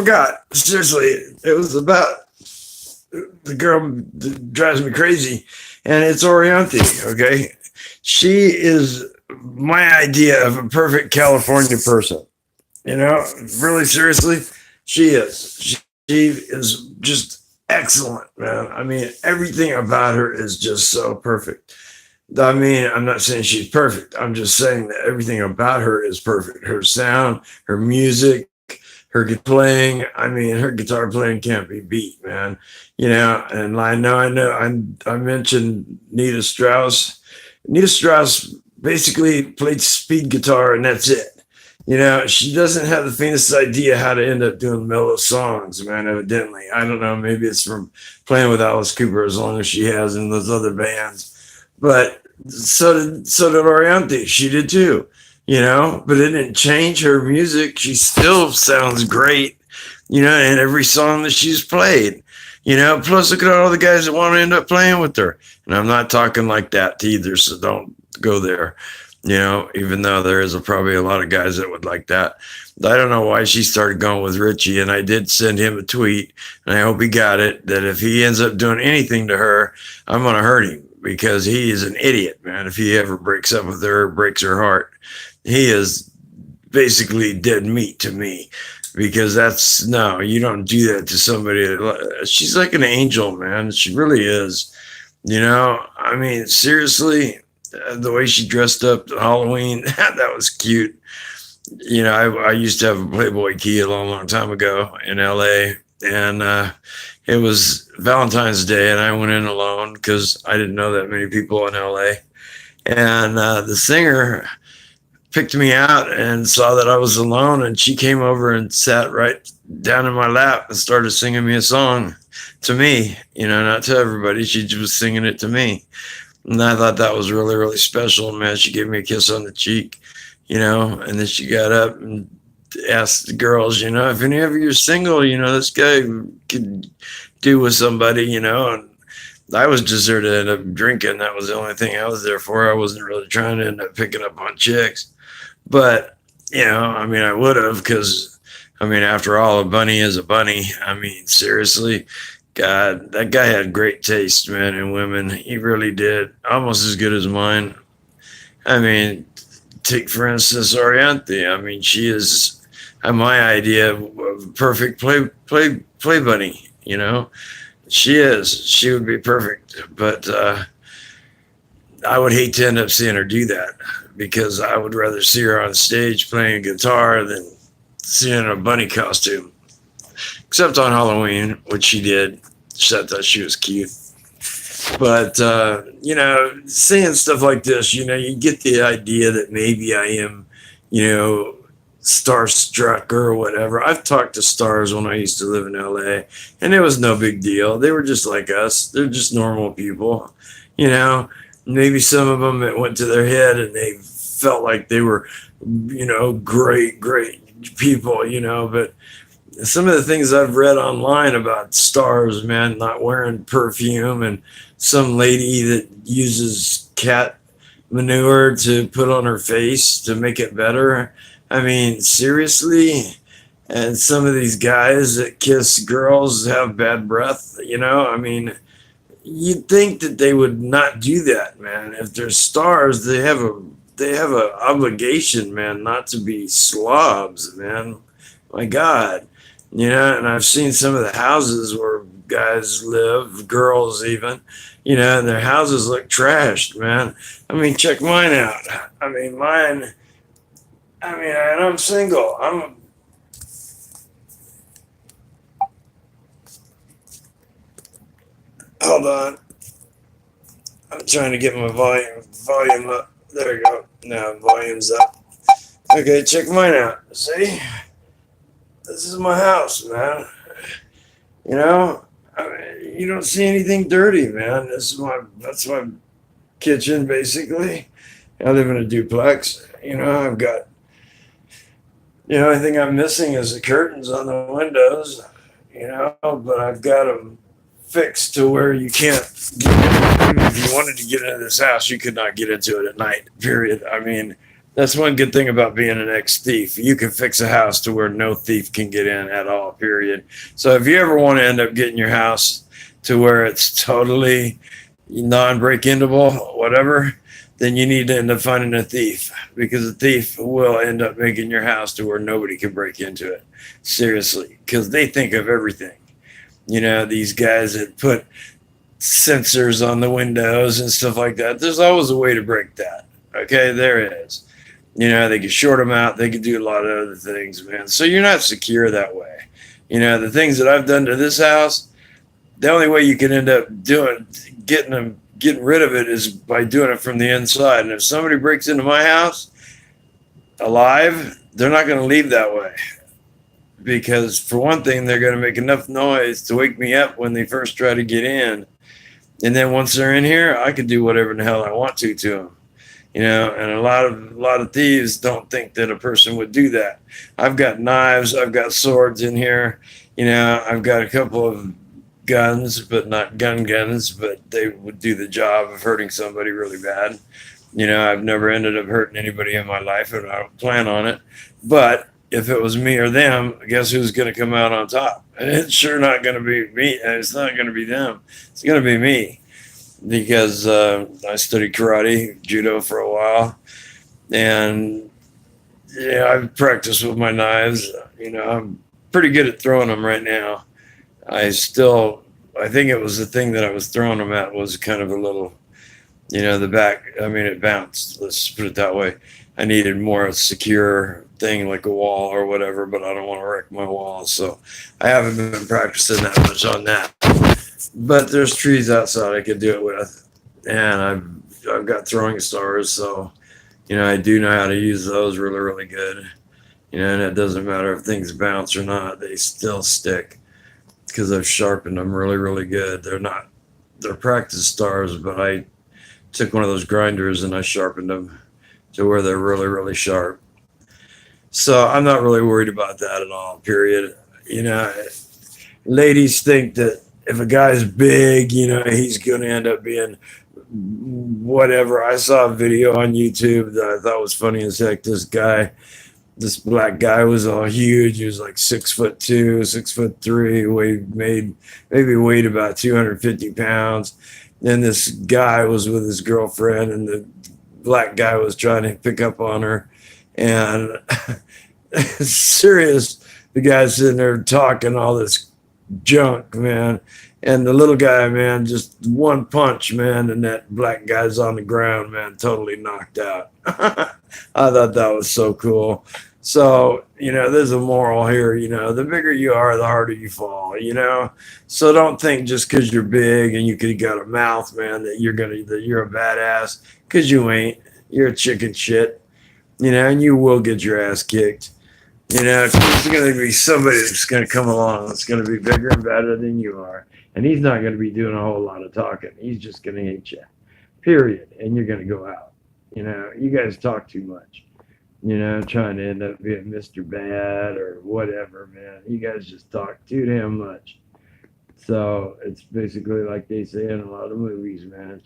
forgot. Seriously, it was about the girl that drives me crazy, and it's Orianthi. Okay, she is my idea of a perfect California person. You know, really seriously, she is. She is just excellent, man. I mean, everything about her is just so perfect. I mean, I'm not saying she's perfect. I'm just saying that everything about her is perfect. Her sound, her music, her playing. I mean, her guitar playing can't be beat, man. You know, and I mentioned Nita Strauss. Nita Strauss basically played speed guitar, and that's it. You know, she doesn't have the faintest idea how to end up doing mellow songs, man, evidently. I don't know. Maybe it's from playing with Alice Cooper as long as she has in those other bands. But so did Orianthi. She did too, you know, but it didn't change her music. She still sounds great, you know, in every song that she's played. You know, plus look at all the guys that want to end up playing with her. And I'm not talking like that either, so don't go there. You know, even though there is probably a lot of guys that would like that. I don't know why she started going with Richie, and I did send him a tweet, and I hope he got it, that if he ends up doing anything to her, I'm going to hurt him because he is an idiot, man. If he ever breaks up with her, breaks her heart, he is basically dead meat to me because that's no, you don't do that to somebody. She's like an angel, man. She really is. You know, I mean, seriously, the way she dressed up to Halloween, that was cute. You know, I used to have a Playboy key a long, long time ago in LA, and it was Valentine's Day, and I went in alone because I didn't know that many people in LA. And the singer picked me out and saw that I was alone, and she came over and sat right down in my lap and started singing me a song to me, you know, not to everybody. She just was singing it to me. And I thought that was really, really special, man. She gave me a kiss on the cheek, you know, and then she got up and asked the girls, you know, if any of you are single, you know, this guy could do with somebody, you know. And I was just there to end up drinking. That was the only thing I was there for. I wasn't really trying to end up picking up on chicks. But, you know, I mean, I would have because, I mean, after all, a bunny is a bunny. I mean, seriously, God, that guy had great taste, man, in women. He really did. Almost as good as mine. I mean, take, for instance, Orianthi. I mean, she is my idea of a perfect play bunny, you know? She is. She would be perfect. But I would hate to end up seeing her do that because I would rather see her on stage playing guitar than seeing a bunny costume. Except on Halloween, which she did. I thought she was cute. But, you know, saying stuff like this, you know, you get the idea that maybe I am, you know, starstruck or whatever. I've talked to stars when I used to live in LA, and it was no big deal. They were just like us. They're just normal people, you know. Maybe some of them it went to their head and they felt like they were, you know, great people, you know. But some of the things I've read online about stars, man, not wearing perfume, and some lady that uses cat manure to put on her face to make it better. I mean, seriously? And some of these guys that kiss girls have bad breath, you know? I mean, you'd think that they would not do that, man. If they're stars, they have a obligation, man, not to be slobs, man. My God. You know, and I've seen some of the houses where guys live, girls even, you know, and their houses look trashed, man. I mean, check mine out. I mean, mine, I mean, and I'm single. Hold on. I'm trying to get my volume up. There we go. Now volume's up. Okay, check mine out. See? This is my house, man. You know, I mean, you don't see anything dirty, man. That's my kitchen, basically. I live in a duplex. You know, I've got, you know, only thing I'm missing is the curtains on the windows. You know, but I've got them fixed to where you can't. Even if you wanted to get into this house, you could not get into it at night. Period. I mean, That's one good thing about being an ex-thief. You can fix a house to where no thief can get in at all, period. So if you ever want to end up getting your house to where it's totally non-break-inable, whatever, then you need to end up finding a thief, because a thief will end up making your house to where nobody can break into it. Seriously, because they think of everything. These guys that put sensors on the windows and stuff like that. There's always a way to break that. Okay, there is. They could short them out. They could do a lot of other things, man. So you're not secure that way. The things that I've done to this house, the only way you can end up getting rid of it is by doing it from the inside. And if somebody breaks into my house alive, they're not going to leave that way. Because for one thing, they're going to make enough noise to wake me up when they first try to get in. And then once they're in here, I can do whatever the hell I want to them. And a lot of thieves don't think that a person would do that. I've got knives, I've got swords in here. I've got a couple of guns, but not guns, but they would do the job of hurting somebody really bad. I've never ended up hurting anybody in my life, and I don't plan on it. But if it was me or them, guess who's going to come out on top? And it's sure not going to be me. And it's not going to be them. It's going to be me, because I studied karate, judo for a while. And I've practiced with my knives. I'm pretty good at throwing them right now. I think it was the thing that I was throwing them at was kind of a little, the back, it bounced. Let's put it that way. I needed more secure thing like a wall or whatever, but I don't want to wreck my walls. So I haven't been practicing that much on that. But there's trees outside I could do it with. And I've got throwing stars. So, I do know how to use those really, really good. And it doesn't matter if things bounce or not, they still stick, because I've sharpened them really, really good. They're practice stars, but I took one of those grinders and I sharpened them to where they're really, really sharp. So I'm not really worried about that at all, period. Ladies think that if a guy's big, he's going to end up being whatever. I saw a video on YouTube that I thought was funny as heck. This black guy was all huge. He was like 6'2", 6'3", weighed about 250 pounds. Then this guy was with his girlfriend, and the black guy was trying to pick up on her. And serious, the guy's sitting there talking all this junk, man. And the little guy, man, just one punch, man, and that black guy's on the ground, man, totally knocked out. I thought that was so cool. So, there's a moral here, the bigger you are, the harder you fall, So don't think just because you're big and you got a mouth, man, that you're a badass, because you ain't. You're a chicken shit, and you will get your ass kicked. There's going to be somebody that's going to come along that's going to be bigger and better than you are. And he's not going to be doing a whole lot of talking. He's just going to hit you, period. And you're going to go out. You guys talk too much. Trying to end up being Mr. Bad or whatever, man. You guys just talk too damn much. So it's basically like they say in a lot of movies, man.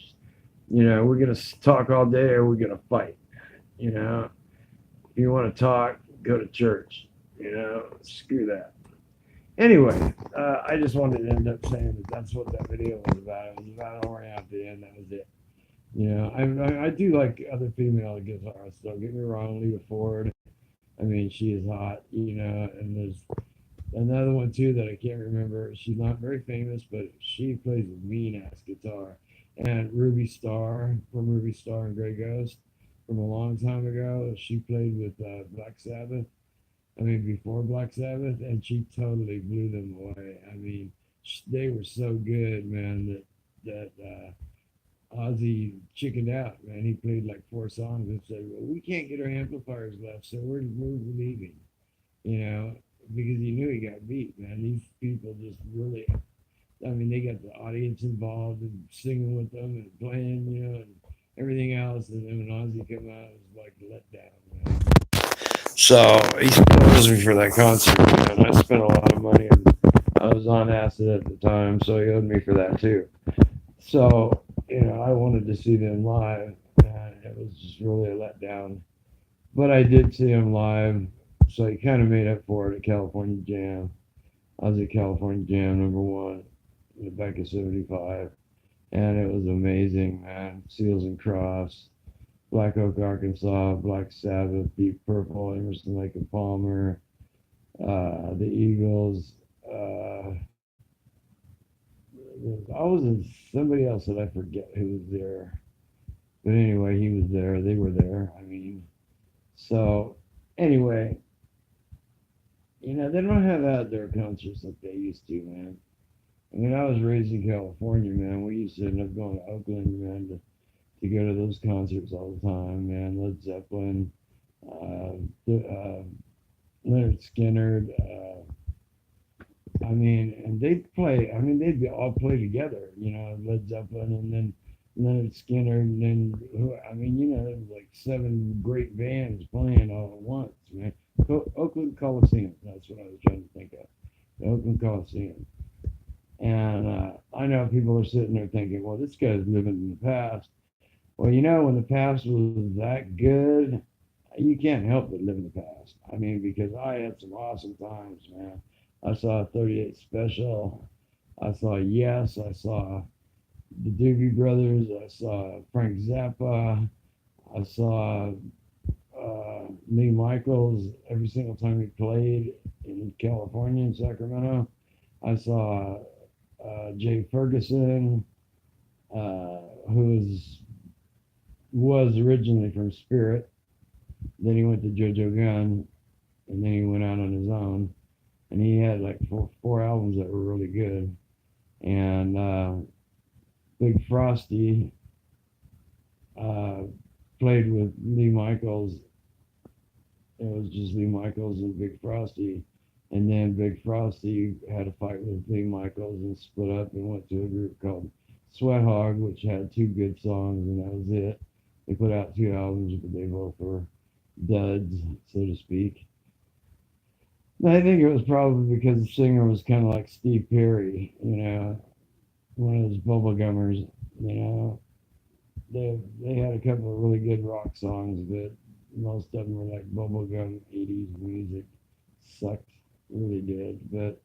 We're going to talk all day or we're going to fight. If you want to talk, go to church. Screw that. Anyway, I just wanted to end up saying that's what that video was about. It was about an hour and a half at the end. That was it. I do like other female guitarists. Don't get me wrong, Lita Ford. She is hot, and there's another one too that I can't remember. She's not very famous, but she plays a mean-ass guitar. And Ruby Starr from Ruby Starr and Grey Ghost from a long time ago. She played with Black Sabbath. Before Black Sabbath, and she totally blew them away. They were so good, man, that Ozzy chickened out, man. He played like 4 songs and said, well, we can't get our amplifiers left, so we're leaving, because he knew he got beat, man. These people just really, they got the audience involved and singing with them and playing, and everything else. And then when Ozzy came out, it was like let down, man. So he sponsors me for that concert, man. I spent a lot of money, and I was on acid at the time, so he owed me for that too. So, I wanted to see them live, and it was just really a letdown. but I did see him live, so he kind of made up for it at California Jam. I was at California Jam #1 back in '75, and it was amazing, man. Seals and Crofts, Black Oak, Arkansas, Black Sabbath, Deep Purple, Emerson, Lake and Palmer, the Eagles. I was in somebody else that I forget who was there, but anyway, he was there. They were there. I mean, so anyway, they don't have outdoor concerts like they used to, man. I mean, I was raised in California, man. We used to end up going to Oakland, man, to go to those concerts all the time, man. Led Zeppelin, Leonard Skinner. I mean, and they'd play. I mean, they'd be all play together, Led Zeppelin, and then Leonard Skinner, and then I mean, there was like 7 great bands playing all at once, man. Oakland Coliseum. That's what I was trying to think of. The Oakland Coliseum. And I know people are sitting there thinking, well, this guy's living in the past. Well, when the past was that good, you can't help but live in the past. I mean, because I had some awesome times, man. I saw 38 Special. I saw Yes. I saw the Doobie Brothers. I saw Frank Zappa. I saw Lee Michaels every single time he played in California, in Sacramento. I saw Jay Ferguson, who was originally from Spirit. Then he went to JoJo Gunn, and then he went out on his own. And he had like four albums that were really good. And Big Frosty played with Lee Michaels. It was just Lee Michaels and Big Frosty. And then Big Frosty had a fight with Lee Michaels and split up and went to a group called Sweat Hog, which had 2 good songs, and that was it. They put out 2 albums, but they both were duds, so to speak. And I think it was probably because the singer was kind of like Steve Perry, one of those bubblegummers. They had a couple of really good rock songs, but most of them were like bubblegum 80s music. Sucked, really did. But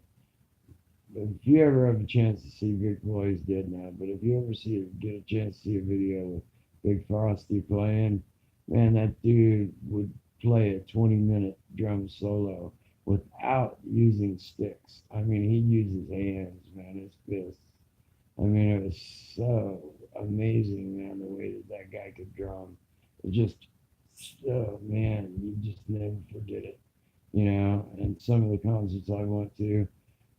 if you ever have a chance to see Big Boy's dead now, but if you ever get a chance to see a video with Big Frosty playing, man, that dude would play a 20-minute drum solo without using sticks. I mean, he used his hands, man, his fists. I mean, it was so amazing, man, the way that guy could drum. It just, oh man, you just never forget it, And some of the concerts I went to,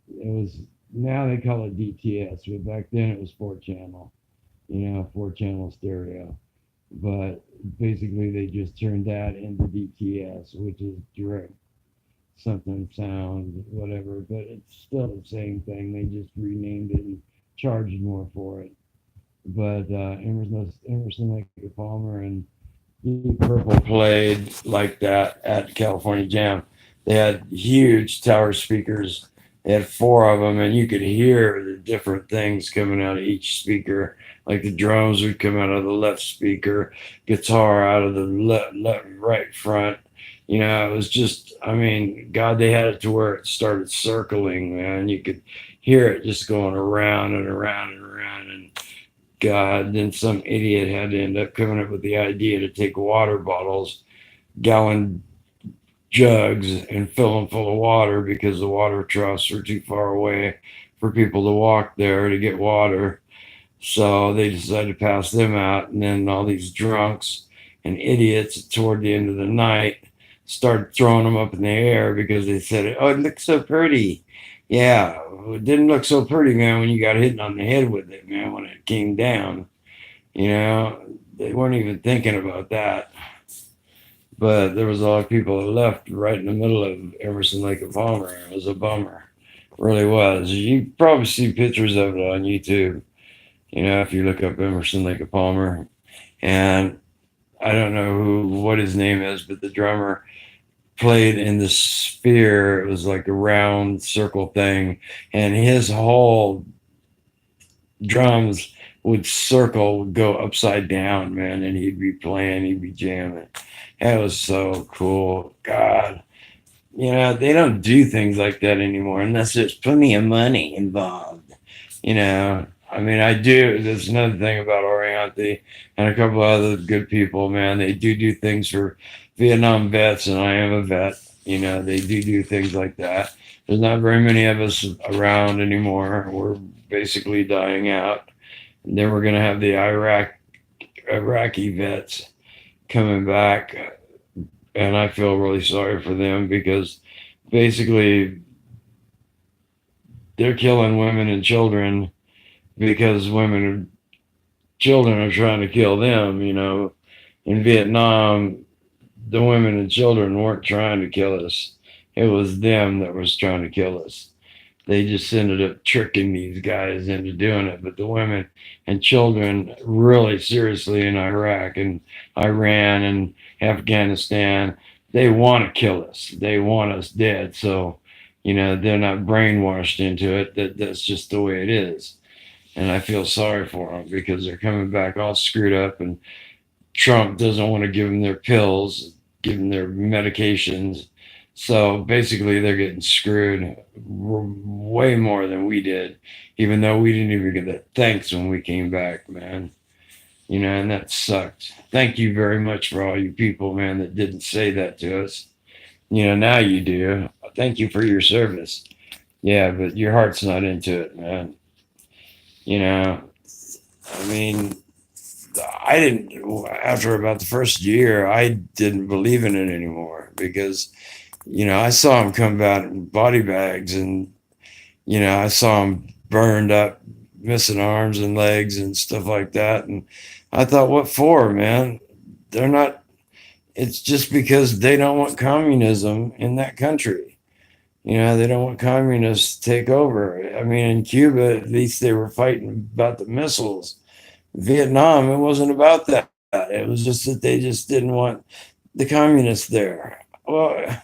it was, now they call it DTS, but back then it was 4-channel, 4-channel stereo. But basically they just turned that into DTS, which is direct something sound, whatever, but it's still the same thing. They just renamed it and charged more for it. But Emerson, Lake and Palmer, and Deep Purple played like that at California Jam. They had huge tower speakers. They had 4 of them, and you could hear the different things coming out of each speaker. Like the drums would come out of the left speaker, guitar out of the left right front. It was just, I mean, God, they had it to where it started circling, man. You could hear it just going around and around and around. And God, then some idiot had to end up coming up with the idea to take water bottles, gallon jugs, and fill them full of water because the water troughs were too far away for people to walk there to get water. So they decided to pass them out. And then all these drunks and idiots toward the end of the night started throwing them up in the air because they said, oh, it looks so pretty. Yeah, it didn't look so pretty, man, when you got hit on the head with it, man, when it came down. They weren't even thinking about that. But there was a lot of people that left right in the middle of Emerson, Lake and Palmer. It was a bummer. It really was. You probably see pictures of it on YouTube, if you look up Emerson, Lake and Palmer. And I don't know what his name is, but the drummer played in the sphere. It was like a round circle thing, and his whole drums would circle, would go upside down, man, and he'd be playing, he'd be jamming. That was so cool. God, they don't do things like that anymore unless there's plenty of money involved. I mean, I do. There's another thing about Orianthi and a couple of other good people, man. They do things for Vietnam vets, and I am a vet. They do things like that. There's not very many of us around anymore. We're basically dying out. And then we're going to have the Iraqi vets coming back, and I feel really sorry for them because basically they're killing women and children because women and children are trying to kill them. In Vietnam, the women and children weren't trying to kill us. It was them that was trying to kill us. They just ended up tricking these guys into doing it. But the women and children, really seriously, in Iraq and Iran and Afghanistan, they want to kill us. They want us dead. So, they're not brainwashed into it. That's just the way it is. And I feel sorry for them because they're coming back all screwed up, and Trump doesn't want to give them their pills, give them their medications. So basically, they're getting screwed way more than we did, even though we didn't even get that thanks when we came back, man. And that sucked. Thank you very much for all you people, man, that didn't say that to us. Now you do. Thank you for your service. Yeah, but your heart's not into it, man. I mean, I didn't, after about the first year, I didn't believe in it anymore because, I saw him come out in body bags, and, I saw him burned up, missing arms and legs and stuff like that. And I thought, what for, man? They're not, it's just because they don't want communism in that country. They don't want communists to take over. I mean, in Cuba, at least they were fighting about the missiles. Vietnam, it wasn't about that. It was just that they just didn't want the communists there. Well,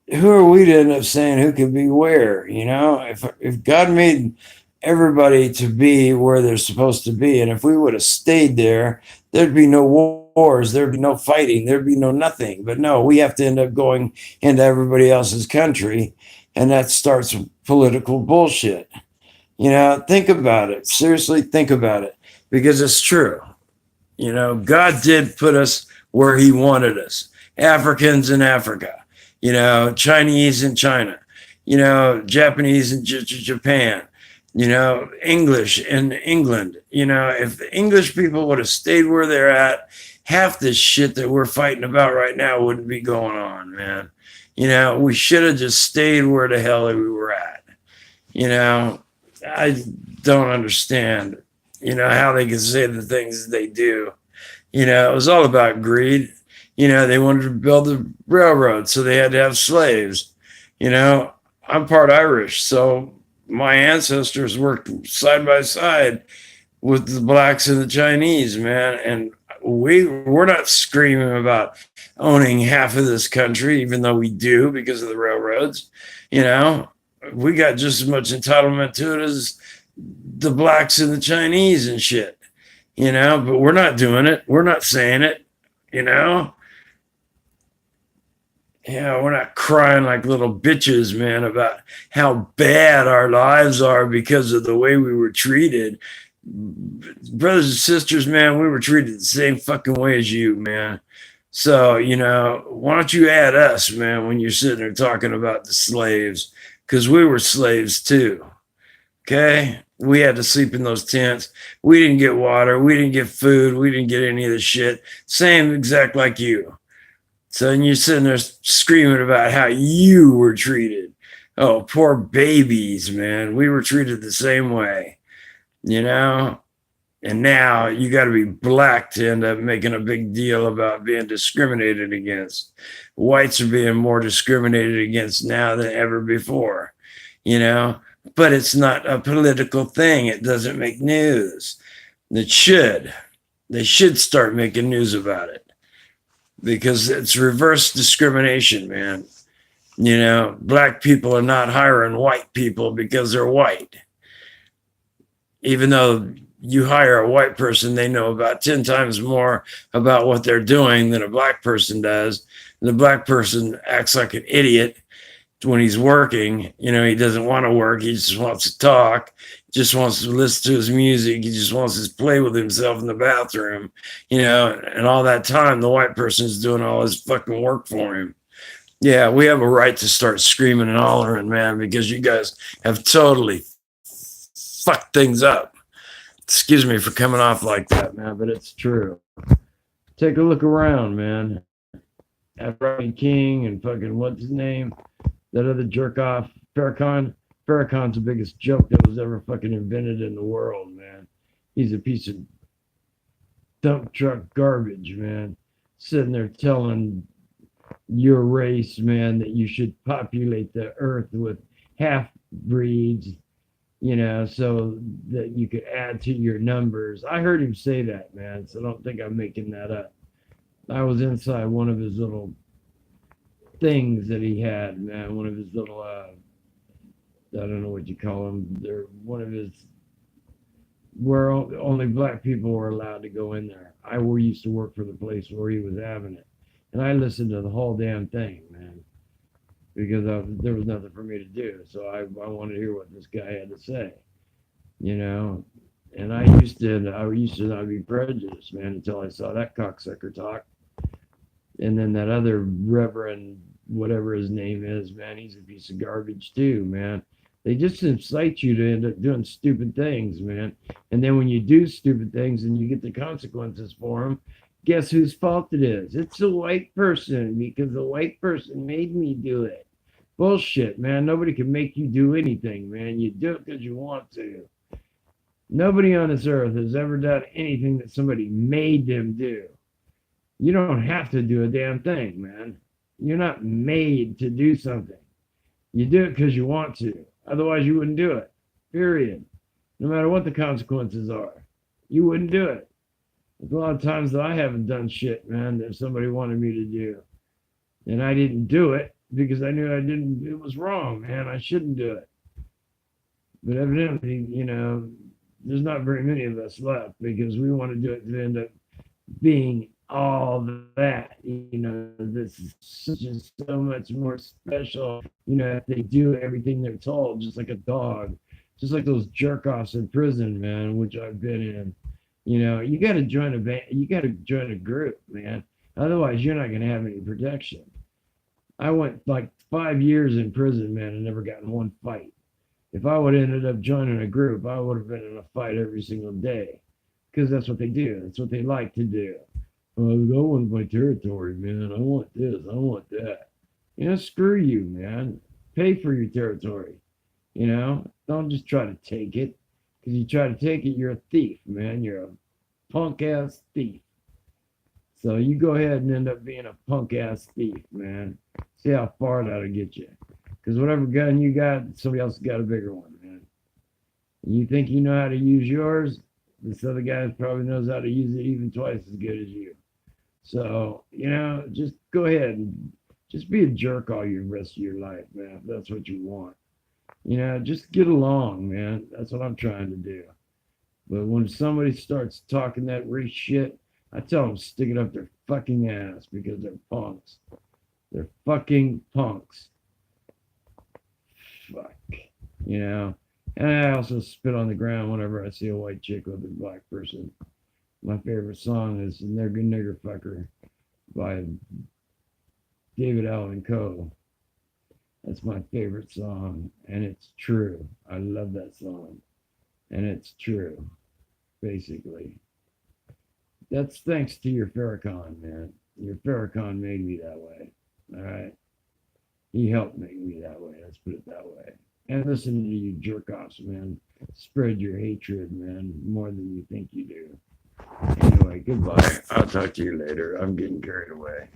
who are we to end up saying who can be where? If God made everybody to be where they're supposed to be, and if we would have stayed there, there'd be no wars, there'd be no fighting, there'd be no nothing. But no, we have to end up going into everybody else's country, and that starts political bullshit. Think about it. Seriously, think about it, because it's true. God did put us where he wanted us. Africans in Africa, Chinese in China, Japanese in Japan, English in England. If the English people would have stayed where they're at, half this shit that we're fighting about right now wouldn't be going on, man. We should have just stayed where the hell we were at. I don't understand, how they can say the things they do. It was all about greed. They wanted to build the railroad, so they had to have slaves. I'm part Irish, so my ancestors worked side by side with the blacks and the Chinese, man. And we're not screaming about owning half of this country, even though we do because of the railroads. We got just as much entitlement to it as the blacks and the Chinese and shit. But we're not doing it. We're not saying it. We're not crying like little bitches, man, about how bad our lives are because of the way we were treated. Brothers and sisters, man, we were treated the same fucking way as you, man. So, why don't you add us, man, when you're sitting there talking about the slaves? Because we were slaves too. Okay? We had to sleep in those tents. We didn't get water. We didn't get food. We didn't get any of the shit. Same exact like you. So and you're sitting there screaming about how you were treated. Oh, poor babies, man. We were treated the same way, And now you got to be black to end up making a big deal about being discriminated against. Whites are being more discriminated against now than ever before, But it's not a political thing. It doesn't make news. It should. They should start making news about it. Because it's reverse discrimination, man. Black people are not hiring white people because they're white. Even though you hire a white person, they know about 10 times more about what they're doing than a black person does. And the black person acts like an idiot when he's working. You know, he doesn't want to work. He just wants to talk, just wants to listen to his music. He just wants to play with himself in the bathroom, you know, and all that time, the white person's doing all his fucking work for him. Yeah, we have a right to start screaming and hollering, man, because you guys have totally fucked things up. Excuse me for coming off like that, man, but it's true. Take a look around, man. After King and fucking what's his name? That other jerk off, Farrakhan. Farrakhan's the biggest joke that was ever fucking invented in the world, man. He's a piece of dump truck garbage, man. Sitting there telling your race, man, that you should populate the earth with half breeds, you know, so that you could add to your numbers. I heard him say that, man, so I don't think I'm making that up. I was inside one of his little things that he had, man, one of his little, I don't know what you call them. They're one of his, where only black people were allowed to go in there. I used to work for the place where he was having it. And I listened to the whole damn thing, man, because there was nothing for me to do. So I wanted to hear what this guy had to say, you know. And I used to not be prejudiced, man, until I saw that cocksucker talk. And then that other Reverend, whatever his name is, man, he's a piece of garbage too, man. They just incite you to end up doing stupid things, man. And then when you do stupid things and you get the consequences for them, guess whose fault it is? It's the white person, because the white person made me do it. Bullshit, man. Nobody can make you do anything, man. You do it because you want to. Nobody on this earth has ever done anything that somebody made them do. You don't have to do a damn thing, man. You're not made to do something. You do it because you want to. Otherwise, you wouldn't do it. Period. No matter what the consequences are, you wouldn't do it. There's a lot of times that I haven't done shit, man, that somebody wanted me to do. And I didn't do it because I knew it was wrong, man. I shouldn't do it. But evidently, you know, there's not very many of us left because we want to do it to end up being all that, you know. This is just so much more special, you know, if they do everything they're told, just like a dog, just like those jerk offs in prison, man, which I've been in. You know, you got to join a band, you got to join a group, man. Otherwise, you're not going to have any protection. I went like 5 years in prison, man, and never got in one fight. If I would have ended up joining a group, I would have been in a fight every single day, because that's what they do. That's what they like to do. Oh, I want my territory, man. I want this. I want that. You know, screw you, man. Pay for your territory. You know, don't just try to take it. Because you try to take it, you're a thief, man. You're a punk ass thief. So you go ahead and end up being a punk ass thief, man. See how far that'll get you. Because whatever gun you got, somebody else got a bigger one, man. You think you know how to use yours? This other guy probably knows how to use it even twice as good as you. So, you know, just go ahead and just be a jerk all your rest of your life, man, if that's what you want. You know, just get along, man. That's what I'm trying to do. But when somebody starts talking that race shit, I tell them stick it up their fucking ass because they're punks. They're fucking punks. Fuck. You know? And I also spit on the ground whenever I see a white chick with a black person. My favorite song is Nigger Nigger Fucker by David Allan Coe. That's my favorite song, and it's true. I love that song, and it's true, basically. That's thanks to your Farrakhan, man. Your Farrakhan made me that way, all right? He helped make me that way, let's put it that way. And listen to you jerk-offs, man. Spread your hatred, man, more than you think you do. Anyway, goodbye. I'll talk to you later. I'm getting carried away.